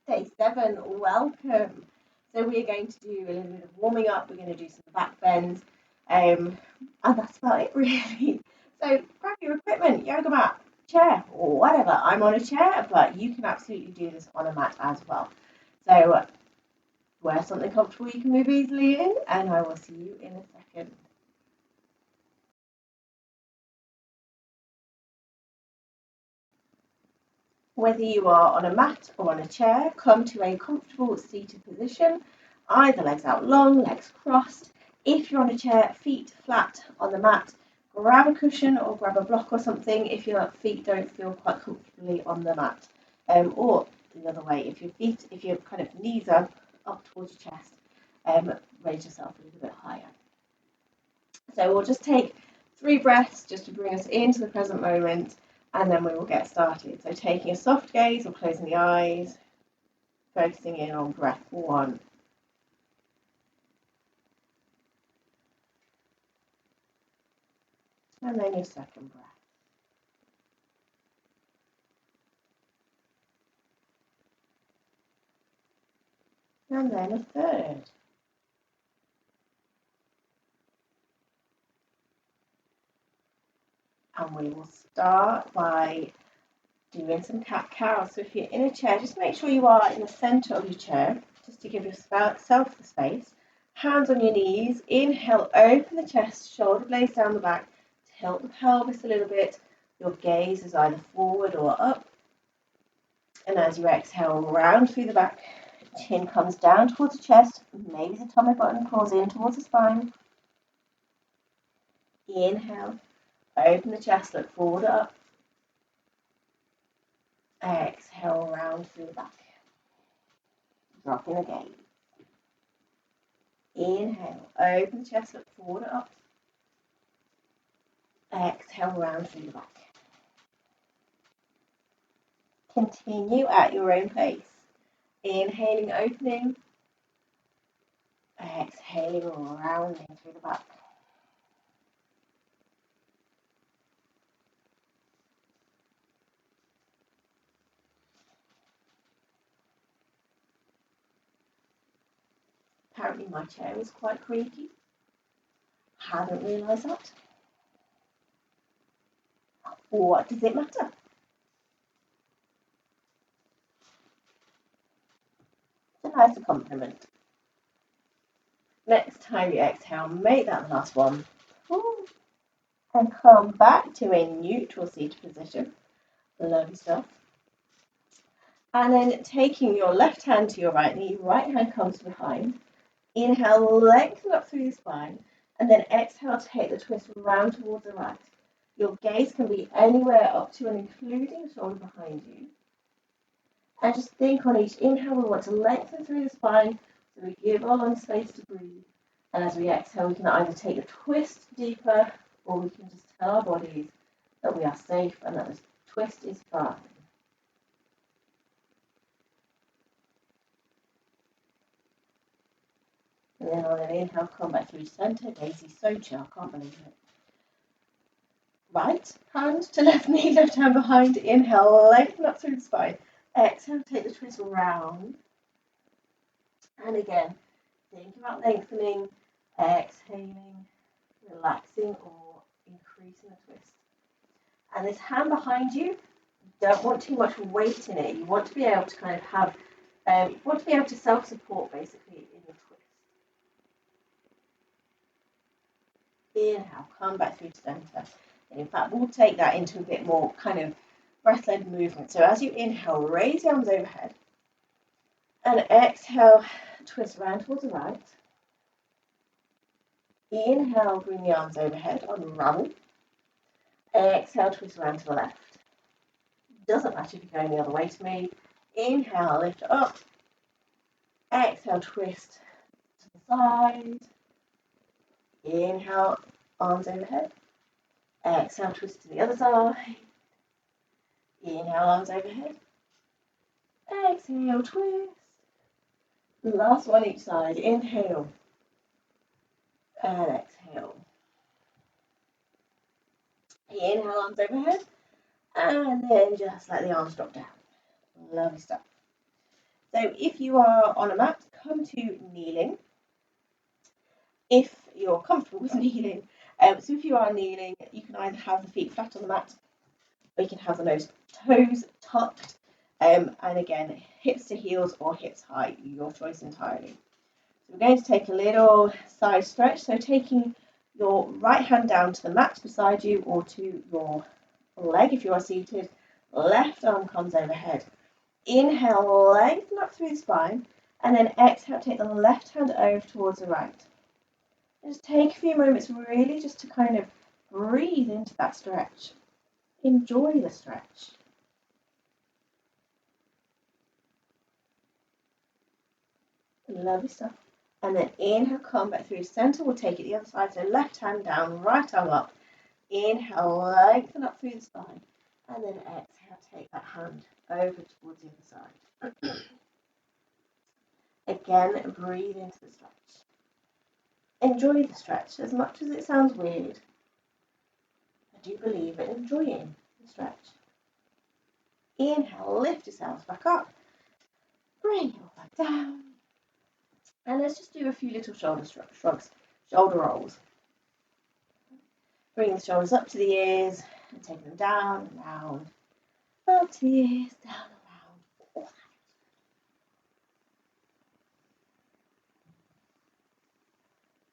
Day 7, welcome. So we're going to do a little bit of warming up. We're going to do some back bends, and that's about it really. So grab your equipment, yoga mat, chair, or whatever. I'm on a chair, but you can absolutely do this on a mat as well. So wear something comfortable you can move easily in, and I will see you in a second. Whether you are on a mat or on a chair, come to a comfortable seated position, either legs out long, legs crossed. If you're on a chair, feet flat on the mat, grab a cushion or grab a block or something if your feet don't feel quite comfortably on the mat. Or the other way, if your kind of knees are up towards your chest, raise yourself a little bit higher. So we'll just take 3 breaths just to bring us into the present moment, and then we will get started. So taking a soft gaze or closing the eyes, focusing in on breath 1. And then your second breath. And then a third. And we will start by doing some cat-cow. So if you're in a chair, just make sure you are in the centre of your chair, just to give yourself the space. Hands on your knees. Inhale, open the chest, shoulder blades down the back. Tilt the pelvis a little bit. Your gaze is either forward or up. And as you exhale, round through the back. Chin comes down towards the chest. Maybe the tummy button pulls in towards the spine. Inhale, open the chest, look forward or up. Exhale, round through the back. Dropping the gaze. Inhale, open the chest, look forward or up. Exhale, round through the back. Continue at your own pace. Inhaling, opening. Exhaling, rounding through the back. Apparently my chair is quite creaky. Hadn't realised that. What does it matter? It's a nice compliment. Next time you exhale, make that the last one. And come back to a neutral seated position. Lovely stuff. And then taking your left hand to your right knee, right hand comes behind. Inhale, lengthen up through the spine, and then exhale, take the twist round towards the right. Your gaze can be anywhere up to and including the shoulder behind you. And just think on each inhale, we want to lengthen through the spine, so we give our lungs space to breathe. And as we exhale, we can either take the twist deeper, or we can just tell our bodies that we are safe and that the twist is fine. And then on an inhale, come back through center. Daisy's so chill, I can't believe it. Right hand to left knee, left hand behind. Inhale, lengthen up through the spine. Exhale, take the twist round. And again, think about lengthening, exhaling, relaxing or increasing the twist. And this hand behind you, don't want too much weight in it. You want to be able to kind of have, you want to be able to self-support basically in your twist. Inhale, come back through to center. And in fact, we'll take that into a bit more kind of breath-led movement. So as you inhale, raise your arms overhead. And exhale, twist round towards the right. Inhale, bring the arms overhead, unravel. Exhale, twist around to the left. Doesn't matter if you're going the other way to me. Inhale, lift up. Exhale, twist to the side. Inhale, arms overhead. Exhale, twist to the other side. Inhale, arms overhead. Exhale, twist. Last one each side. Inhale. And exhale. Inhale, arms overhead. And then just let the arms drop down. Lovely stuff. So if you are on a mat, come to kneeling. If you're comfortable with kneeling, so if you are kneeling, you can either have the feet flat on the mat, or you can have the toes tucked, and again, hips to heels or hips high, your choice entirely. So we're going to take a little side stretch, so taking your right hand down to the mat beside you or to your leg if you are seated, left arm comes overhead. Inhale, lengthen up through the spine, and then exhale, take the left hand over towards the right. And just take a few moments really just to kind of breathe into that stretch. Enjoy the stretch. Lovely stuff. And then inhale, come back through center. We'll take it the other side. So left hand down, right arm up. Inhale, lengthen up through the spine. And then exhale, take that hand over towards the other side. Again, breathe into the stretch. Enjoy the stretch. As much as it sounds weird, I do believe in enjoying the stretch. Inhale, lift yourselves back up. Bring your back down. And let's just do a few little shoulder shrugs, shoulder rolls. Bring the shoulders up to the ears and take them down and round. Up to the ears, down and round.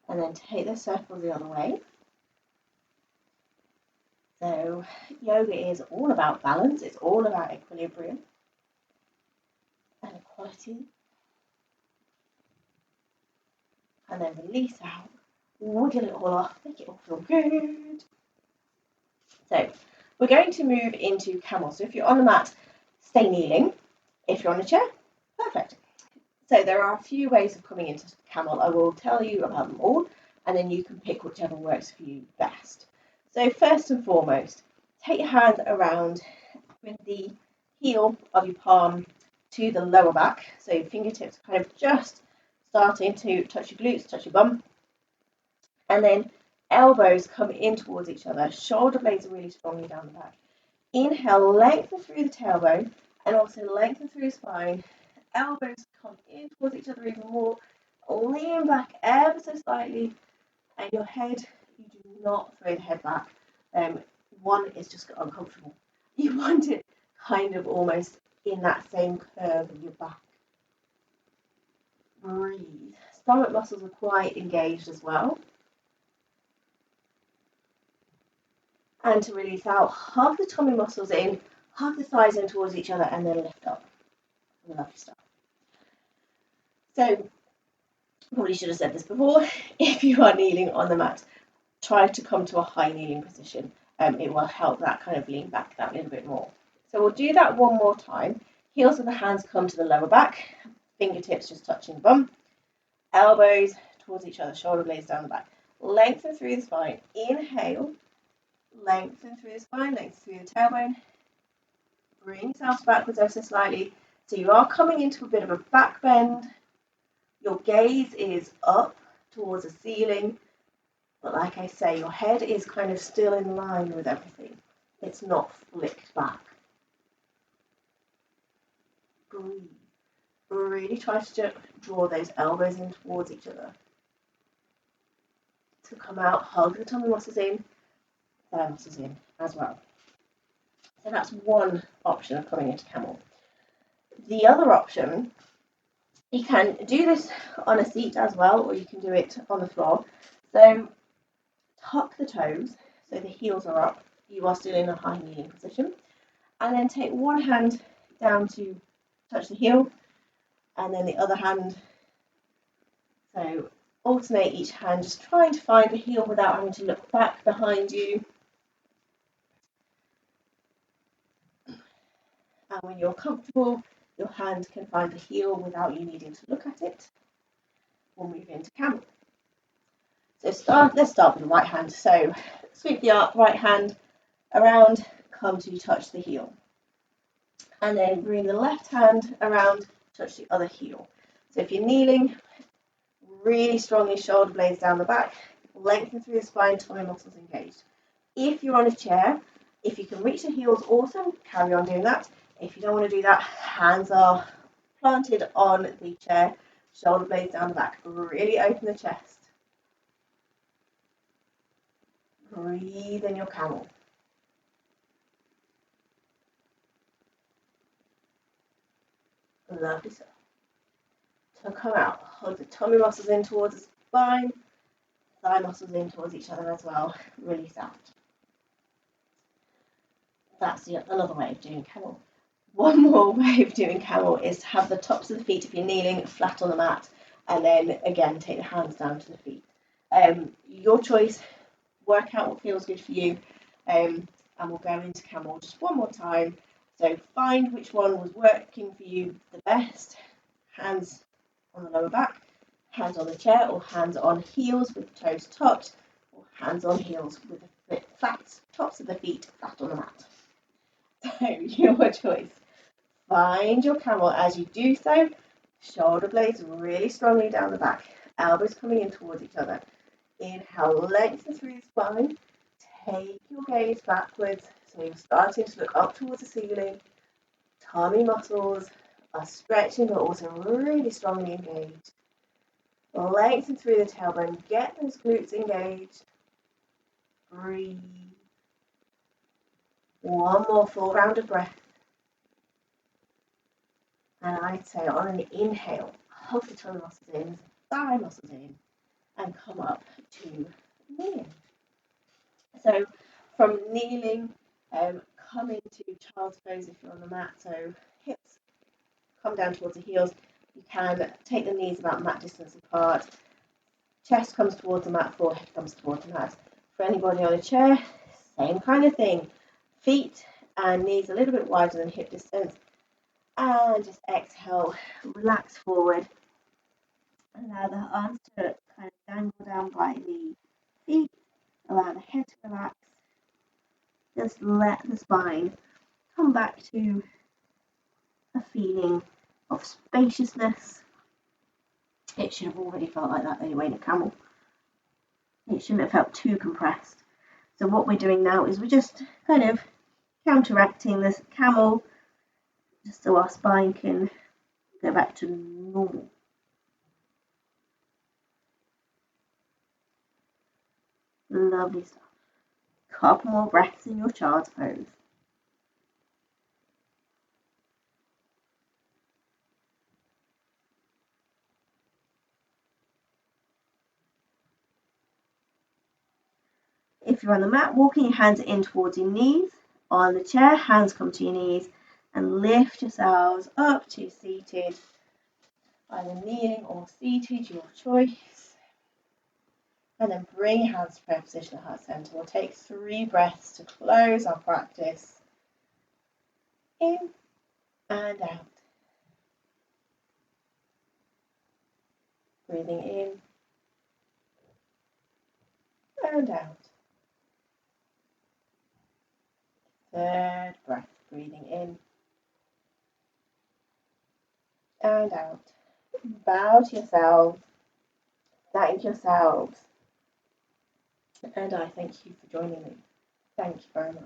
And then take the circle the other way. So yoga is all about balance. It's all about equilibrium and equality. And then release out. Wiggle it all off. Make it all feel good. So we're going to move into camel. So if you're on the mat, stay kneeling. If you're on a chair, perfect. So there are a few ways of coming into camel. I will tell you about them all, and then you can pick whichever works for you best. So first and foremost, take your hand around with the heel of your palm to the lower back. So your fingertips kind of just starting to touch your glutes, touch your bum. And then elbows come in towards each other. Shoulder blades are really strongly down the back. Inhale, lengthen through the tailbone and also lengthen through the spine. Elbows come in towards each other even more. Lean back ever so slightly. And your head, you do not throw the head back. One is just uncomfortable. You want it kind of almost in that same curve of your back. Breathe. Stomach muscles are quite engaged as well. And to release out, hug the tummy muscles in, hug the thighs in towards each other, and then lift up. Lovely stuff. So, probably should have said this before, if you are kneeling on the mat, try to come to a high kneeling position. It will help that kind of lean back that little bit more. So we'll do that one more time. Heels of the hands come to the lower back, fingertips just touching the bum, elbows towards each other, shoulder blades down the back. Lengthen through the spine. Inhale, lengthen through the spine, lengthen through the tailbone. Bring yourself backwards ever so slightly. So you are coming into a bit of a back bend. Your gaze is up towards the ceiling. But like I say, your head is kind of still in line with everything. It's not flicked back. Breathe. Really try to draw those elbows in towards each other. To come out, hug the tummy muscles in, thigh muscles in as well. So that's one option of coming into camel. The other option, you can do this on a seat as well, or you can do it on the floor. So tuck the toes, so the heels are up. You are still in a high kneeling position. And then take one hand down to touch the heel, and then the other hand. So alternate each hand, just trying to find the heel without having to look back behind you. And when you're comfortable, your hand can find the heel without you needing to look at it. We'll move into camel. So let's start with the right hand. So sweep the right hand around, come to touch the heel. And then bring the left hand around, touch the other heel. So if you're kneeling, really strongly shoulder blades down the back, lengthen through the spine, tummy muscles engaged. If you're on a chair, if you can reach the heels, awesome, carry on doing that. If you don't want to do that, hands are planted on the chair, shoulder blades down the back. Really open the chest. Breathe in your camel. Lovely stuff. So come out, hug the tummy muscles in towards the spine, thigh muscles in towards each other as well. Release out. That's another way of doing camel. One more way of doing camel is to have the tops of the feet, if you're kneeling, flat on the mat, and then again take the hands down to the feet. Your choice, work out what feels good for you, and we'll go into camel just one more time. So find which one was working for you the best. Hands on the lower back, hands on the chair, or hands on heels with the toes tucked, or hands on heels with the flat tops of the feet flat on the mat. So your choice. Find your camel. As you do so, shoulder blades really strongly down the back, elbows coming in towards each other. Inhale, lengthen through the spine. Take your gaze backwards, so you're starting to look up towards the ceiling. Tummy muscles are stretching but also really strongly engaged. Lengthen through the tailbone, get those glutes engaged. Breathe. One more full round of breath. And I'd say on an inhale, hug the tummy muscles in, thigh muscles in, and come up to kneeling. So from kneeling, come into child's pose if you're on the mat. So hips come down towards the heels. You can take the knees about mat distance apart. Chest comes towards the mat, forehead comes towards the mat. For anybody on a chair, same kind of thing. Feet and knees a little bit wider than hip distance. And just exhale, relax forward. Allow the arms to kind of dangle down by the feet. Allow the head to relax. Just let the spine come back to a feeling of spaciousness. It should have already felt like that anyway in a camel. It shouldn't have felt too compressed. So what we're doing now is we're just kind of counteracting this camel, just so our spine can go back to normal. Lovely stuff. Couple more breaths in your child's pose. If you're on the mat, walking your hands in towards your knees. On the chair, hands come to your knees, and lift yourselves up to seated. Either kneeling or seated, your choice. And then bring your hands to prayer position at heart center. We'll take 3 breaths to close our practice. In and out. Breathing in and out. 3rd breath. Breathing in and out. Bow to yourselves. Thank yourselves. And I thank you for joining me. Thank you very much.